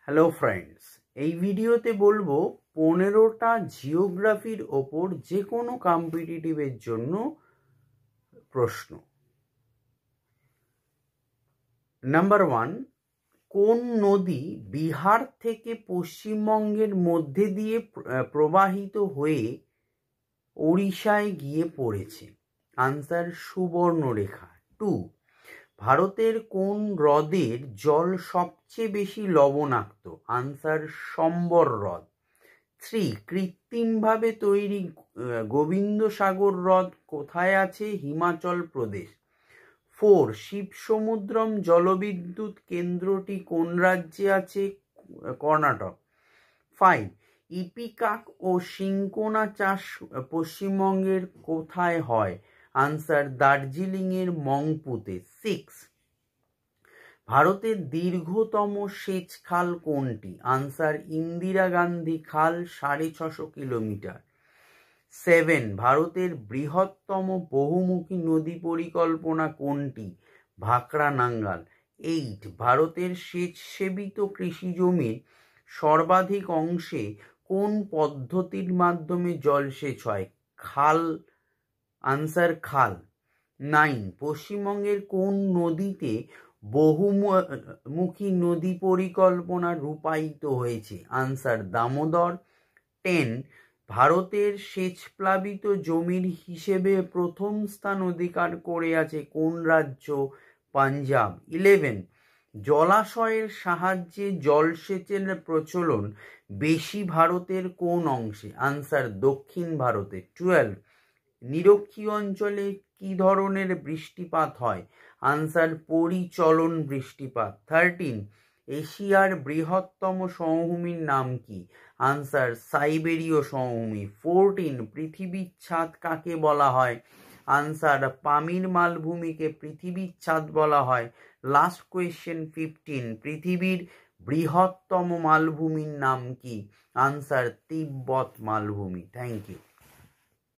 Hello friends, এই ভিডিওতে বলবো 15টা জিওগ্রাফির ওপর যে কোনো কম্পিটিটিভের জন্য প্রশ্ন। নাম্বার 1, কোন নদী বিহার থেকে পশ্চিমবঙ্গের মধ্যে দিয়ে প্রবাহিত হয়ে ওড়িশায় গিয়ে পড়েছে? আনসার সুবর্ণরেখা। 2, ভারতের কোন হ্রদের জল সবচেয়ে বেশি লবণাক্ত? আনসার সম্বর হ্রদ। 3, কৃত্রিমভাবে তৈরি গোবিন্দসাগর হ্রদ কোথায় আছে? হিমাচল প্রদেশ। 4, শিবসমুদ্রম জলবিদ্যুৎ কেন্দ্রটি কোন রাজ্যে আছে? কর্ণাটক। 5, ইপিকাক ও সিনকোনা চাষ পশ্চিমবঙ্গের কোথায় হয়? আনসার দার্জিলিংয়ের মংপুতে। 6, ভারতের দীর্ঘতম সেচ খাল কোনটি? আনসার ইন্দিরা গান্ধী খাল, 650 কিলোমিটার। 7, ভারতের বৃহত্তম বহুমুখী নদী পরিকল্পনা কোনটি? ভাকরা নাঙ্গাল। 8, ভারতের সেচ সেবিত কৃষি জমির সর্বাধিক অংশে কোন পদ্ধতির মাধ্যমে জলসেচ হয়? খাল। আনসার খাল। 9, পশ্চিমবঙ্গের কোন নদীতে বহুমুখী নদী পরিকল্পনা রূপায়িত হয়েছে? আনসার দামোদর। 10, ভারতের সেচপ্লাবিত জমির হিসেবে প্রথম স্থান অধিকার করে আছে কোন রাজ্য? পাঞ্জাব। 11, জলাশয়ের সাহায্যে জলসেচের প্রচলন বেশি ভারতের কোন অংশে? আনসার দক্ষিণ ভারতে। 12, নিরক্ষীয় অঞ্চলে কি ধরনের বৃষ্টিপাত হয়? আনসার পরিচলন বৃষ্টিপাত। 13, এশিয়ার বৃহত্তম সমভূমির নাম কি? আনসার সাইবেরীয় সমভূমি। 14, পৃথিবীর ছাদ কাকে বলা হয়? আনসার পামির মালভূমিকে পৃথিবীর ছাদ বলা হয়। লাস্ট কোয়েশ্চেন 15, পৃথিবীর বৃহত্তম মালভূমির নাম কি? আনসার তিব্বত মালভূমি। Thank you.